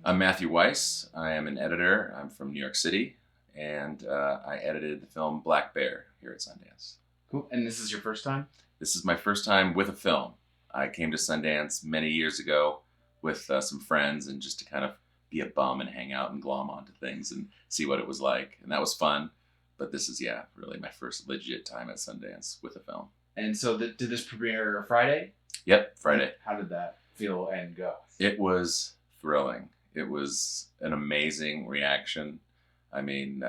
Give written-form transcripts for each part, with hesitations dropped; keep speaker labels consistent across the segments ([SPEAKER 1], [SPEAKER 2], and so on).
[SPEAKER 1] I'm Matthew Weiss. I am an editor. I'm from New York City, and I edited the film Black Bear here at Sundance.
[SPEAKER 2] Cool. And this is your first time?
[SPEAKER 1] This is my first time with a film. I came to Sundance many years ago with some friends and just to kind of be a bum and hang out and glom onto things and see what it was like. And that was fun. But this is, really my first legit time at Sundance with a film.
[SPEAKER 2] And so did this premiere Friday?
[SPEAKER 1] Yep, Friday.
[SPEAKER 2] How did that feel and go?
[SPEAKER 1] It was thrilling. It was an amazing reaction. I mean,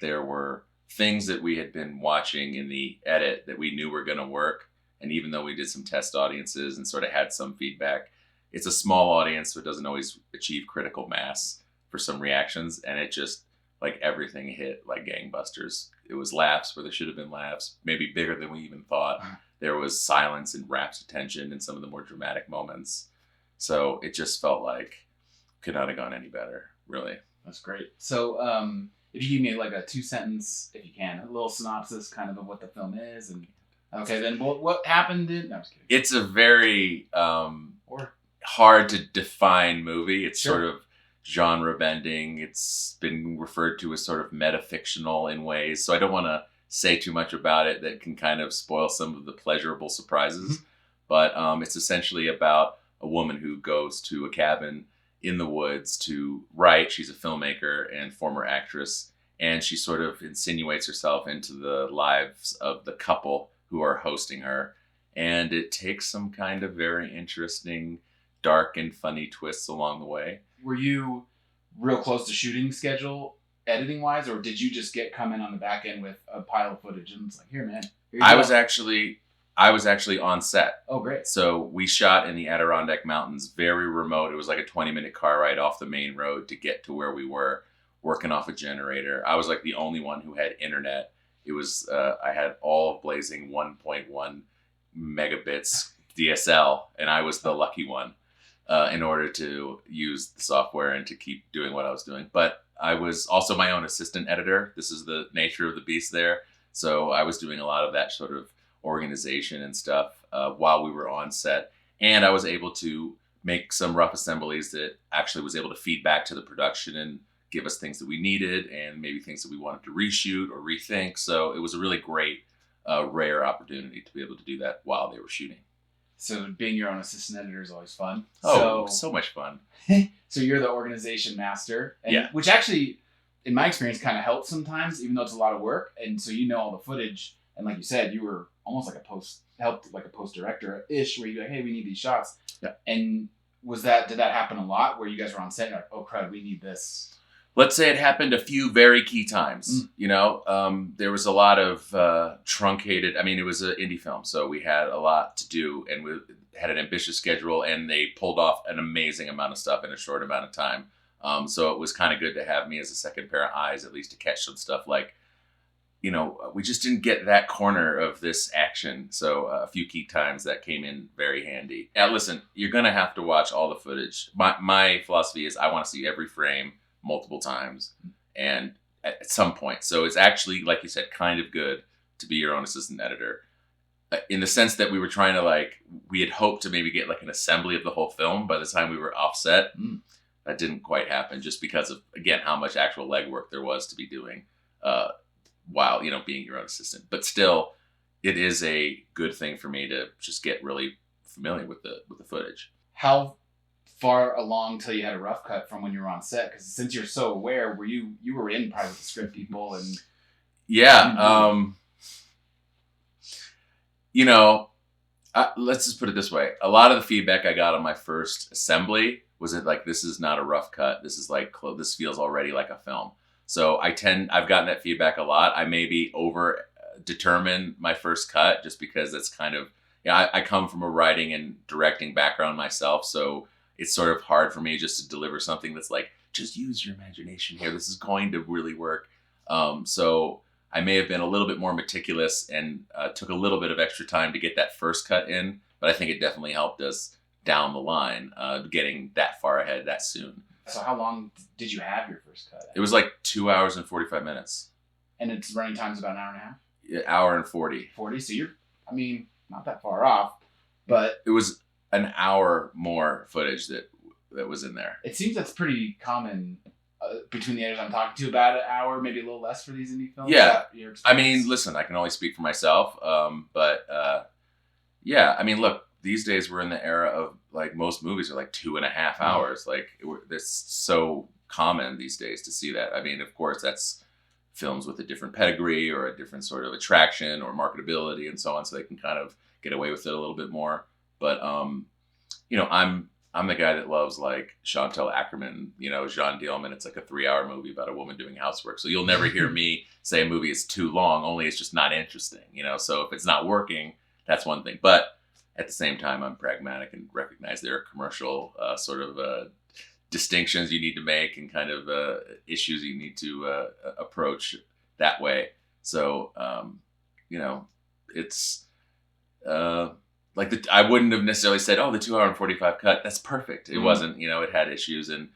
[SPEAKER 1] there were things that we had been watching in the edit that we knew were going to work. And even though we did some test audiences and sort of had some feedback, it's a small audience, so it doesn't always achieve critical mass for some reactions. And it just, like, everything hit like gangbusters. It was laughs where there should have been laughs, maybe bigger than we even thought. There was silence and rapt attention in some of the more dramatic moments. So it just felt like could not have gone any better, really.
[SPEAKER 2] That's great. So if you give me like a 2-sentence, if you can, a little synopsis kind of what the film is. And okay, then what happened in... No, I'm just kidding.
[SPEAKER 1] It's a very hard to define movie. It's sort of genre bending. It's been referred to as sort of metafictional in ways. So I don't want to say too much about it that can kind of spoil some of the pleasurable surprises. Mm-hmm. But it's essentially about a woman who goes to a cabin in the woods to write. She's a filmmaker and former actress. And she sort of insinuates herself into the lives of the couple who are hosting her. And it takes some kind of very interesting, dark and funny twists along the way.
[SPEAKER 2] Were you real close to shooting schedule, editing wise, or did you just come in on the back end with a pile of footage and it's like, here, man?
[SPEAKER 1] I was actually on set.
[SPEAKER 2] Oh, great.
[SPEAKER 1] So we shot in the Adirondack Mountains, very remote. It was like a 20-minute car ride off the main road to get to where we were, working off a generator. I was like the only one who had internet. It was, I had all of blazing 1.1 megabits DSL, and I was the lucky one. In order to use the software and to keep doing what I was doing. But I was also my own assistant editor. This is the nature of the beast there. So I was doing a lot of that sort of organization and stuff while we were on set. And I was able to make some rough assemblies that actually was able to feed back to the production and give us things that we needed and maybe things that we wanted to reshoot or rethink. So it was a really great, rare opportunity to be able to do that while they were shooting.
[SPEAKER 2] So being your own assistant editor is always fun.
[SPEAKER 1] Oh, so much fun.
[SPEAKER 2] So you're the organization master. And,
[SPEAKER 1] yeah.
[SPEAKER 2] Which actually, in my experience, kind of helps sometimes, even though it's a lot of work. And so you know all the footage. And like you said, you were almost like helped like a post director-ish, where you'd be like, hey, we need these shots.
[SPEAKER 1] Yeah.
[SPEAKER 2] And did that happen a lot where you guys were on set and you're like, oh, crud, we need this?
[SPEAKER 1] Let's say it happened a few very key times. You know, there was a lot of truncated. I mean, it was an indie film, so we had a lot to do, and we had an ambitious schedule, and they pulled off an amazing amount of stuff in a short amount of time. So it was kind of good to have me as a second pair of eyes, at least to catch some stuff like, you know, we just didn't get that corner of this action. So a few key times that came in very handy. Now, listen, you're going to have to watch all the footage. My philosophy is I want to see every frame multiple times and at some point. So it's actually, like you said, kind of good to be your own assistant editor in the sense that we were trying to we had hoped to maybe get like an assembly of the whole film by the time we were offset. That didn't quite happen just because of, again, how much actual legwork there was to be doing while, you know, being your own assistant. But still, it is a good thing for me to just get really familiar with the footage.
[SPEAKER 2] How far along till you had a rough cut from when you were on set? Because since you're so aware, you were in probably with the script people and
[SPEAKER 1] you know, let's just put it this way. A lot of the feedback I got on my first assembly was that like, this is not a rough cut. This is like, this feels already like a film. So I've gotten that feedback a lot. I maybe over determine my first cut just because it's kind of, I come from a writing and directing background myself. So it's sort of hard for me just to deliver something that's like, just use your imagination here. This is going to really work. So I may have been a little bit more meticulous and took a little bit of extra time to get that first cut in, but I think it definitely helped us down the line, getting that far ahead that soon.
[SPEAKER 2] So how long did you have your first cut?
[SPEAKER 1] It was like 2 hours and 45 minutes.
[SPEAKER 2] And its running time's about an hour and a half?
[SPEAKER 1] Yeah, hour and 40.
[SPEAKER 2] 40? So you're, I mean, not that far off, but...
[SPEAKER 1] It was an hour more footage that that was in there.
[SPEAKER 2] It seems that's pretty common between the editors I'm talking to, about an hour, maybe a little less for these indie films.
[SPEAKER 1] Yeah. I mean, listen, I can only speak for myself. But yeah, I mean, look, these days we're in the era of like most movies are like 2.5 hours. Like it's so common these days to see that. I mean, of course, that's films with a different pedigree or a different sort of attraction or marketability and so on, so they can kind of get away with it a little bit more. But you know, I'm the guy that loves like Chantal Ackerman, you know, Jean Dielman. It's like a 3-hour movie about a woman doing housework. So you'll never hear me say a movie is too long, only it's just not interesting, you know? So if it's not working, that's one thing. But at the same time, I'm pragmatic and recognize there are commercial sort of distinctions you need to make and kind of issues you need to approach that way. So, you know, it's... like I wouldn't have necessarily said, oh, the 2 hour and 45 cut, that's perfect. It wasn't, you know, it had issues. And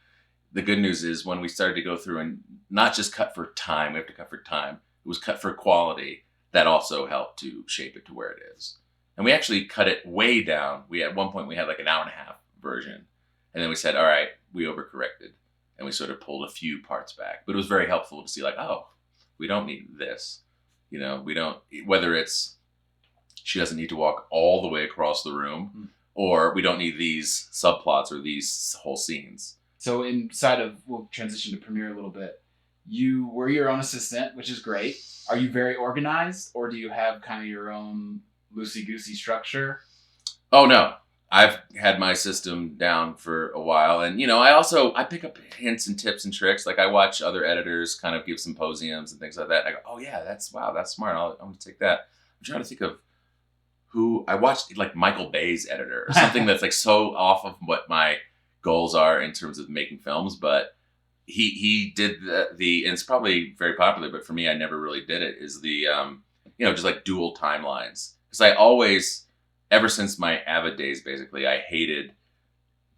[SPEAKER 1] the good news is when we started to go through and not just cut for time, we have to cut for time. It was cut for quality. That also helped to shape it to where it is. And we actually cut it way down. At one point we had like an 1.5 hour version. And then we said, all right, we overcorrected. And we sort of pulled a few parts back. But it was very helpful to see like, oh, we don't need this. You know, we don't, whether it's, she doesn't need to walk all the way across the room, or we don't need these subplots or these whole scenes.
[SPEAKER 2] So inside of, we'll transition to Premiere a little bit. You were your own assistant, which is great. Are you very organized, or do you have kind of your own loosey-goosey structure?
[SPEAKER 1] Oh, no. I've had my system down for a while. And, you know, I pick up hints and tips and tricks. Like I watch other editors kind of give symposiums and things like that. And I go, oh yeah, that's smart. I'm going to take that. I'm trying to think of who I watched, like Michael Bay's editor or something that's like so off of what my goals are in terms of making films. But he did the and it's probably very popular, but for me, I never really did it, is the, you know, just like dual timelines. Because I always, ever since my Avid days, basically, I hated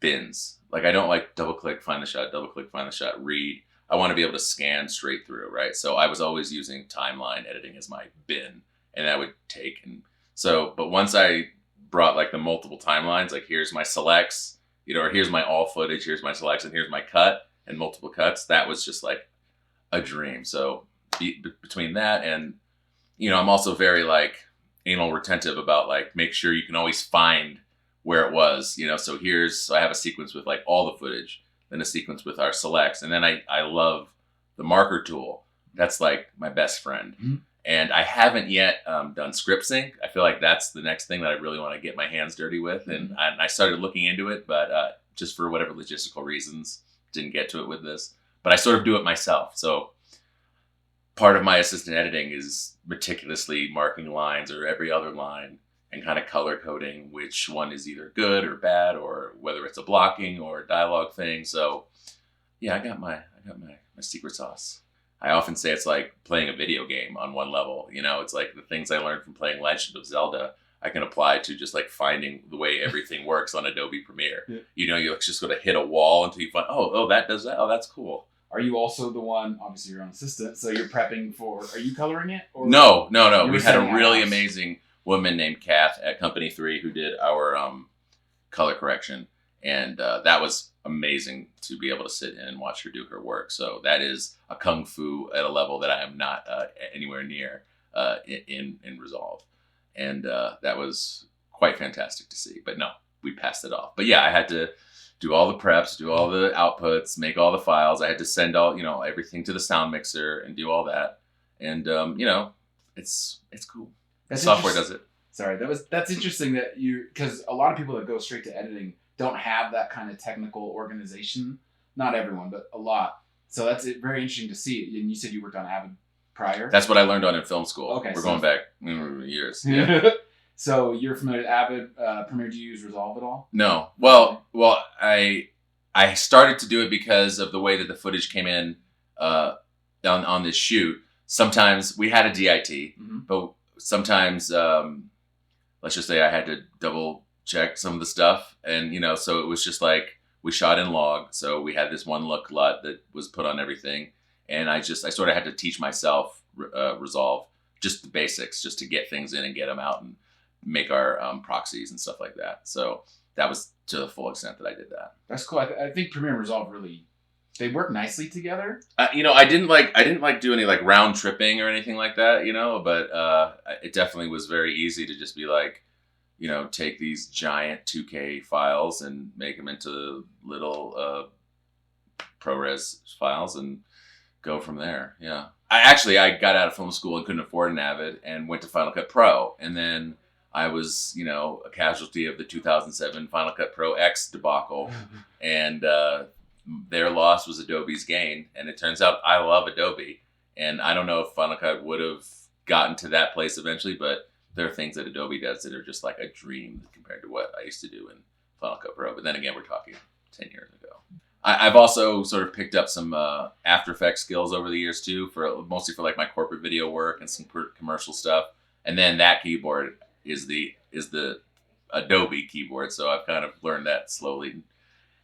[SPEAKER 1] bins. Like I don't like double click, find the shot, read. I want to be able to scan straight through, right? So I was always using timeline editing as my bin, and that would take. And so, but once I brought like the multiple timelines, like here's my selects, you know, or here's my all footage, here's my selects, and here's my cut and multiple cuts, that was just like a dream. So between that and, you know, I'm also very like anal retentive about like, make sure you can always find where it was, you know, so I have a sequence with like all the footage, then a sequence with our selects. And then I love the marker tool. That's like my best friend. Mm-hmm. And I haven't yet done script sync. I feel like that's the next thing that I really want to get my hands dirty with. And I started looking into it, but just for whatever logistical reasons, didn't get to it with this. But I sort of do it myself. So part of my assistant editing is meticulously marking lines or every other line and kind of color coding which one is either good or bad, or whether it's a blocking or a dialogue thing. So yeah, I got my secret sauce. I often say it's like playing a video game on one level. You know, it's like the things I learned from playing Legend of Zelda, I can apply to just like finding the way everything works on Adobe Premiere. Yeah. You know, you just sort of hit a wall until you find, oh, that does that. Oh, that's cool.
[SPEAKER 2] Are you also the one, obviously you're an assistant, so you're prepping for, are you coloring it? Or
[SPEAKER 1] No. We had a really amazing woman named Kath at Company 3 who did our color correction. And that was amazing to be able to sit in and watch her do her work. So that is a kung fu at a level that I am not anywhere near in Resolve. And that was quite fantastic to see. But no, we passed it off. But yeah, I had to do all the preps, do all the outputs, make all the files. I had to send all, you know, everything to the sound mixer and do all that. And, you know, it's cool.
[SPEAKER 2] That's
[SPEAKER 1] software does it.
[SPEAKER 2] Sorry, that's interesting that because a lot of people that go straight to editing don't have that kind of technical organization. Not everyone, but a lot. So that's very interesting to see. And you said you worked on Avid prior.
[SPEAKER 1] That's what I learned on in film school.
[SPEAKER 2] Okay,
[SPEAKER 1] we're going back years. Yeah.
[SPEAKER 2] So you're familiar with Avid Premiere? Do you use Resolve at all?
[SPEAKER 1] No. Well, I started to do it because of the way that the footage came in on this shoot. Sometimes we had a DIT, but sometimes let's just say I had to double check some of the stuff, and you know, so it was just like we shot in log, so we had this one look LUT that was put on everything, and I sort of had to teach myself Resolve, just the basics, just to get things in and get them out and make our proxies and stuff like that. So that was to the full extent that I did that.
[SPEAKER 2] That's cool. I think Premiere and Resolve really, they work nicely together.
[SPEAKER 1] I didn't like do any like round tripping or anything like that, but it definitely was very easy to just be like, take these giant 2K files and make them into little ProRes files and go from there. Yeah. I got out of film school and couldn't afford an Avid and went to Final Cut Pro. And then I was, a casualty of the 2007 Final Cut Pro X debacle. And their loss was Adobe's gain. And it turns out I love Adobe. And I don't know if Final Cut would have gotten to that place eventually, but there are things that Adobe does that are just like a dream compared to what I used to do in Final Cut Pro. But then again, we're talking 10 years ago. I've also sort of picked up some After Effects skills over the years too, mostly for like my corporate video work and some commercial stuff. And then that keyboard is the Adobe keyboard, so I've kind of learned that slowly.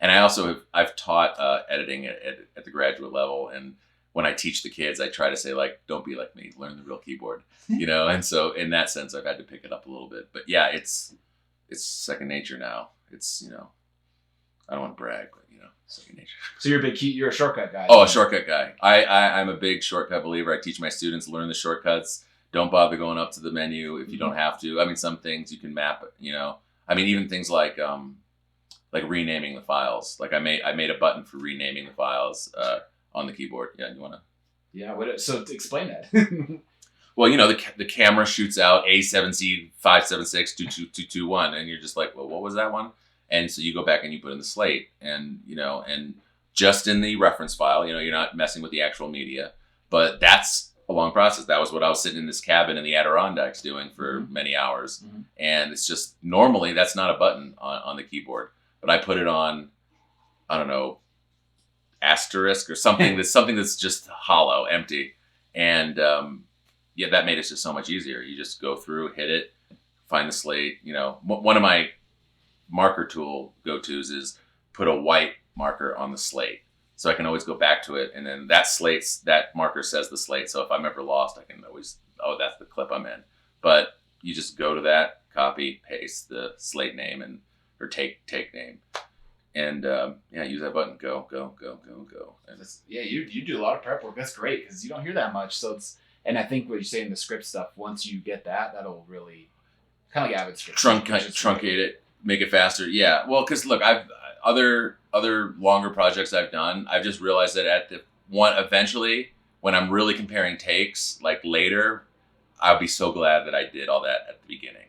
[SPEAKER 1] And I've taught editing at the graduate level, and when I teach the kids, I try to say like, don't be like me, learn the real keyboard, And so in that sense, I've had to pick it up a little bit. But yeah, it's second nature now. It's I don't want to brag, but second nature.
[SPEAKER 2] So you're a shortcut guy.
[SPEAKER 1] Oh, a shortcut guy. I'm a big shortcut believer. I teach my students, learn the shortcuts. Don't bother going up to the menu if you don't have to. I mean, some things you can map, I mean, even things like renaming the files. Like I made a button for renaming the files on the keyboard. Yeah, you want to?
[SPEAKER 2] Yeah. So to explain that.
[SPEAKER 1] Well, the camera shoots out A7C5762221, and you're just like, well, what was that one? And so you go back and you put in the slate, and and just in the reference file, you're not messing with the actual media, but that's a long process. That was what I was sitting in this cabin in the Adirondacks doing for many hours. Mm-hmm. And it's just, normally that's not a button on the keyboard, but I put it on, I don't know, asterisk or something that's just hollow, empty. And that made it just so much easier. You just go through, hit it, find the slate. One of my marker tool go-tos is put a white marker on the slate, so I can always go back to it, and then that marker says the slate, so if I'm ever lost, I can always, that's the clip I'm in. But you just go to that, copy, paste the slate name or take name, and use that button, go. And
[SPEAKER 2] you do a lot of prep work. That's great, because you don't hear that much. So and I think what you say in the script stuff, once you get that'll really kind of like Avid script
[SPEAKER 1] truncate it, make it faster. Yeah. Well, because look, I've other longer projects I've done, I've just realized that eventually when I'm really comparing takes, like later, I'll be so glad that I did all that at the beginning.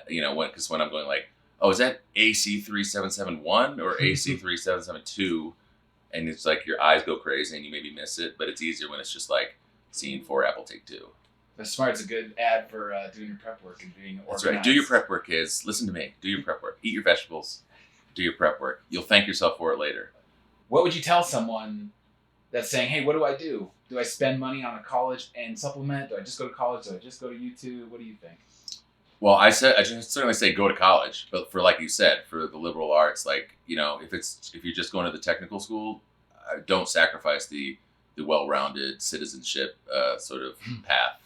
[SPEAKER 1] Because when I'm going like, oh, is that AC3771 or AC3772? And it's like your eyes go crazy and you maybe miss it, but it's easier when it's just like scene 4, Apple take 2.
[SPEAKER 2] That's smart. It's a good ad for doing your prep work and being organized.
[SPEAKER 1] That's right. Do your prep work, kids. Listen to me. Do your prep work. Eat your vegetables. Do your prep work. You'll thank yourself for it later.
[SPEAKER 2] What would you tell someone that's saying, hey, what do I do? Do I spend money on a college and supplement? Do I just go to college? Do I just go to YouTube? What do you think?
[SPEAKER 1] Well, I certainly say go to college, but for, like you said, for the liberal arts, like, if you're just going to the technical school, don't sacrifice the well-rounded citizenship sort of path,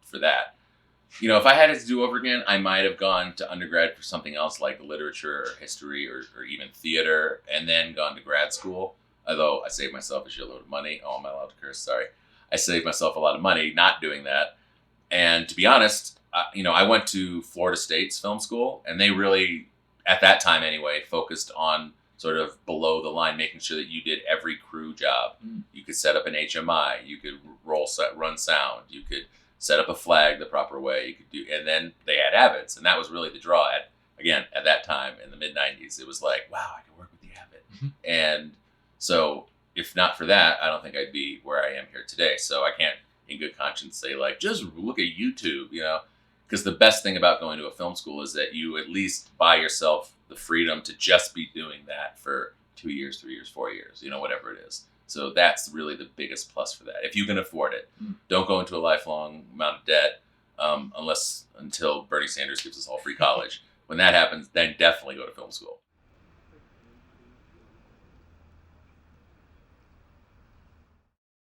[SPEAKER 1] for that. If I had it to do over again, I might have gone to undergrad for something else like literature or history or even theater, and then gone to grad school. Although I saved myself a shitload of money. Oh, am I allowed to curse? Sorry. I saved myself a lot of money not doing that. And to be honest, I went to Florida State's film school, and they really, at that time anyway, focused on sort of below the line, making sure that you did every crew job. You could set up an HMI, you could run sound, you could set up a flag the proper way, and then they had Avids, and that was really the draw at that time in the mid-90s. It was like, wow, I can work with the Avid. Mm-hmm. And so if not for that, I don't think I'd be where I am here today. So I can't in good conscience say like, just look at YouTube, because the best thing about going to a film school is that you at least buy yourself the freedom to just be doing that for 2 years, 3 years, 4 years, whatever it is. So that's really the biggest plus for that. If you can afford it, don't go into a lifelong amount of debt until Bernie Sanders gives us all free college. When that happens, then definitely go to film school.